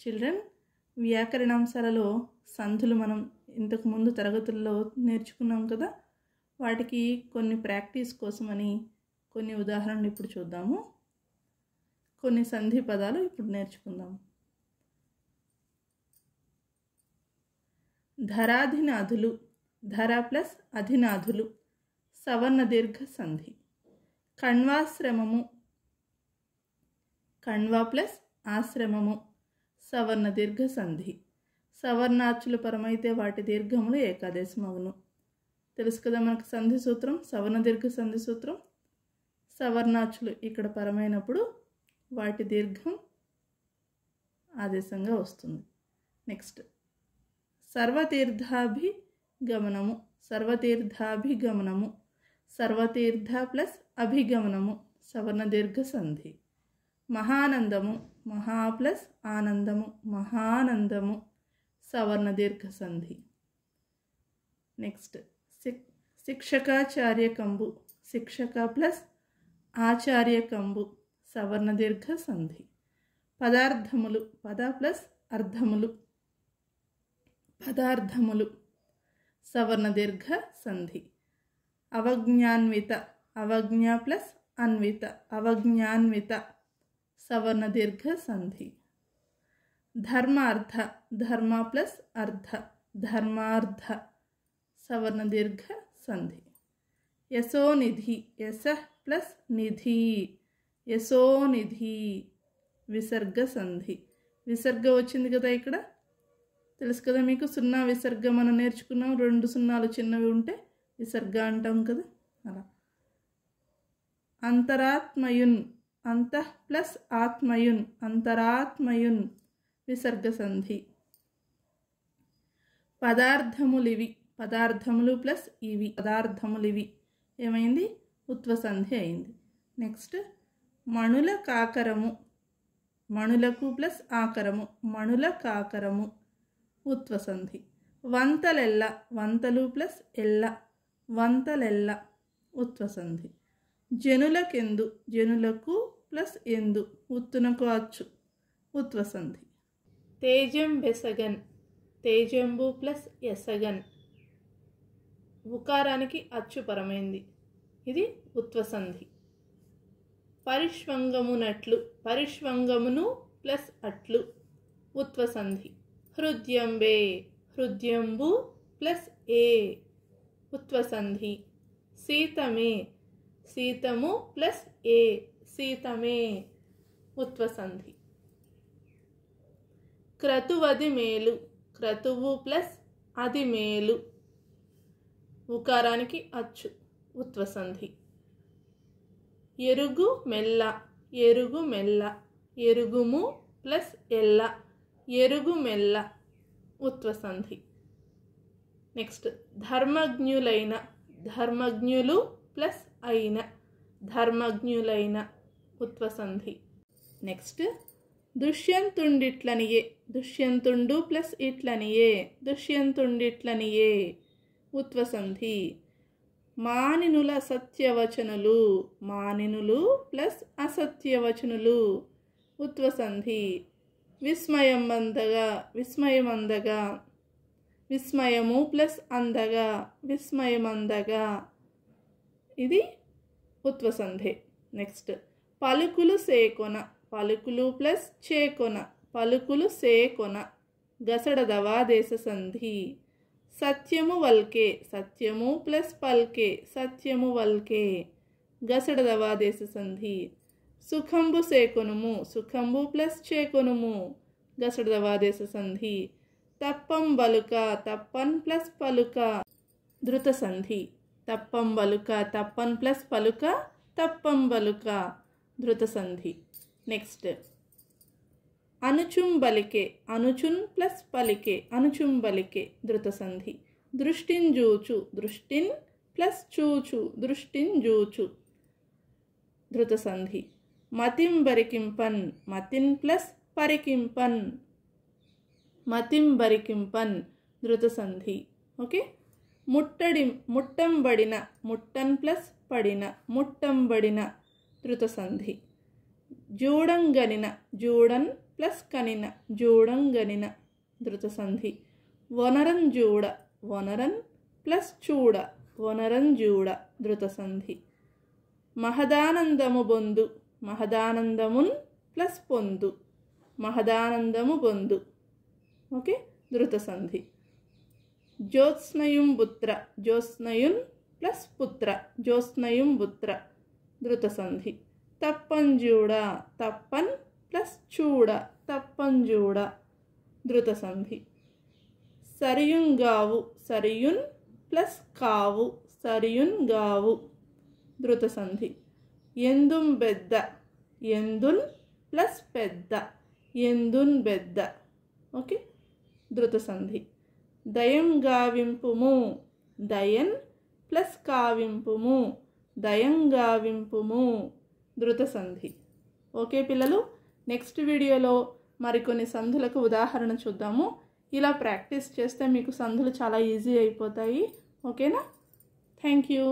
Children, వ్యాకరణాంశాలలో సంధులు మనం ఇంతకు ముందు తరగతుల్లో నేర్చుకున్నాం కదా. వాటికి కొన్ని ప్రాక్టీస్ కోసమని కొన్ని ఉదాహరణలు ఇప్పుడు చూద్దాము. కొన్ని సంధి పదాలు ఇప్పుడు నేర్చుకుందాం. ధరాధినాధులు, ధర ప్లస్ అధినాధులు, సవర్ణ దీర్ఘ సంధి. కణ్వాశ్రమము, కణ్వ ప్లస్ ఆశ్రమము, సవర్ణ దీర్ఘ సంధి. సవర్ణాచులు పరమైతే వాటి దీర్ఘములు ఏకాదేశమవును. తెలుసు కదా మనకు సంధి సూత్రం, సవర్ణ దీర్ఘ సంధి సూత్రం. సవర్ణాచులు ఇక్కడ పరమైనప్పుడు వాటి దీర్ఘం ఆదేశంగా వస్తుంది. నెక్స్ట్ సర్వతీర్థాభిగమనము, సర్వతీర్థాభిగమనము, సర్వతీర్థ ప్లస్ అభిగమనము, సవర్ణ దీర్ఘ సంధి. మహానందము, మహా ప్లస్ ఆనందము, మహానందము, సవర్ణ దీర్ఘ సంధి. నెక్స్ట్ శిక్షకాచార్యకంబు, శిక్షక ప్లస్ ఆచార్యకంబు, సవర్ణ దీర్ఘ సంధి. పదార్థములు, పద ప్లస్ అర్థములు, పదార్థములు, సవర్ణ దీర్ఘ సంధి. అవజ్ఞాన్విత, అవజ్ఞ ప్లస్ అన్విత, అవజ్ఞాన్విత, సవర్ణ దీర్ఘ సంధి. ధర్మార్థ, ధర్మ ప్లస్ అర్థ, ధర్మార్థ, సవర్ణ దీర్ఘ సంధి. యశోనిధి, యశ ప్లస్ నిధి, యశోనిధి, విసర్గ సంధి. విసర్గ వచ్చింది కదా ఇక్కడ, తెలుసు కదా మీకు. సున్నా విసర్గ మనం నేర్చుకున్నాం. 2 సున్నాలు చిన్నవి ఉంటే విసర్గ అంటాం కదా, అలా. అంతరాత్మయున్, అంతః ప్లస్ ఆత్మయున్, అంతరాత్మయున్, విసర్గ సంధి. పదార్థములివి, పదార్థములు ప్లస్ ఇవి, పదార్థములివి, ఏమైంది? ఉత్వ సంధి అయింది. నెక్స్ట్ మణుల కాకరము, మణులకు ప్లస్ ఆకరము, మణుల కాకరము, ఉత్వ సంధి. వంతలెల్ల, వంతలు ప్లస్ ఎల్ల, వంతలెల్ల, ఉత్వ సంధి. జనులకెందు, జనులకు ప్లస్ ఎందు, ఉత్తునకు అచ్చు, ఉత్వ సంధి. తేజం బెసగన్, తేజంబు ప్లస్ ఎసగన్, ఉకారానికి అచ్చు పరమైంది, ఇది ఉత్వ సంధి. పరిష్వంగమునట్లు, పరిష్వంగమును ప్లస్ అట్లు, ఉత్వ సంధి. హృద్యంబే, హృద్యంబు ప్లస్ ఏ, ఉత్వ సంధి. శీతమే, శీతము ప్లస్ ఏ, శీతమే, ఉత్వ సంధి. క్రతువది మేలు, క్రతువు ప్లస్ అది మేలు, ఉకారానికి అచ్చు, ఉత్వ సంధి. ఎరుగు మెల్ల, ఎరుగు మెల్ల, ఎరుగుము ప్లస్ ఎల్ల, ఎరుగు మెల్ల, ఉత్వ సంధి. నెక్స్ట్ ధర్మజ్ఞులైన, ధర్మజ్ఞులు ప్లస్ అయిన, ధర్మజ్ఞులైన, ఉత్వ సంధి. నెక్స్ట్ దుష్యంతుండిట్లనియే, దుష్యంతుండు ప్లస్ ఇట్లనియే, దుష్యంతుండిట్లనియే, ఉత్వ సంధి. మానినుల సత్యవచనులు, మానినులు ప్లస్ అసత్యవచనులు, ఉత్వ సంధి. విస్మయం అందగా, విస్మయం అందగా, విస్మయము ప్లస్ అందగా, విస్మయమందగా, ఇది ఉత్వ సంధి. నెక్స్ట్ పలుకులు సేకొన, పలుకులు ప్లస్ చేకొన, పలుకులు సేకొన, గసడదవాదేశ సంధి. సత్యము వల్కే, సత్యము ప్లస్ పల్కే, సత్యము వల్కే, గసడదవాదేశ సంధి. సుఖంబు సేకొనుము, సుఖంబు ప్లస్ చేకొనుము, గసడదవాదేశ సంధి. తప్పం బలుక, తప్పన్ ప్లస్ పలుక, ధృత సంధి. తప్పం బలుక, తప్పన్ ప్లస్ పలుక, తప్పం బలుక, ధృత సంధి. నెక్స్ట్ అనుచుంబలికే, అనుచున్ ప్లస్ పలికే, అనుచుంబలికే, ధృత సంధి. దృష్టింజూచు, దృష్టిన్ ప్లస్ చూచు, దృష్టింజూచు, ధృత సంధి. మతింబరికింపన్, మతిన్ ప్లస్ పరికింపన్, మతింబరికింపన్, ధృత సంధి. ఓకే. ముట్టడి, ముట్టంబడిన, ముట్టన్ ప్లస్ పడిన, ముట్టంబడిన, ధృత సంధి. జూడంగనిన, జూడన్ ప్లస్ కనిన జూడంగనిన ధృత సంధి. వనరంజూడ వనరన్ ప్లస్ చూడ వనరంజూడ ధృత సంధి. మహదానందము బొందు మహదానందమున్ ప్లస్ పొందు మహదానందము బొందు. ఓకే, ధృత సంధి. జ్యోత్స్నయుం పుత్ర జ్యోత్స్నయున్ ప్లస్ పుత్ర జ్యోత్స్నయుం పుత్ర ధృత సంధి. తప్పంజూడ తప్పన్ ప్లస్ చూడ తప్పంజూడ ధృత సంధి. సరియుంగావు సరియున్ ప్లస్ కావు సరియున్ గావు ధృత సంధి. ఎందుం బెద్ద ఎందున్ ప్లస్ పెద్ద ఎందున్ బెద్ద. ఓకే, ధృత సంధి. దయం గావింపుము దయన్ ప్లస్ కావింపుము దయం గావింపుము ధృత సంధి. ఓకే పిల్లలు, నెక్స్ట్ వీడియోలో మరికొన్ని సంధులకు ఉదాహరణ చూద్దాము. ఇలా ప్రాక్టీస్ చేస్తే మీకు సంధులు చాలా ఈజీ అయిపోతాయి. ఓకేనా? Thank you.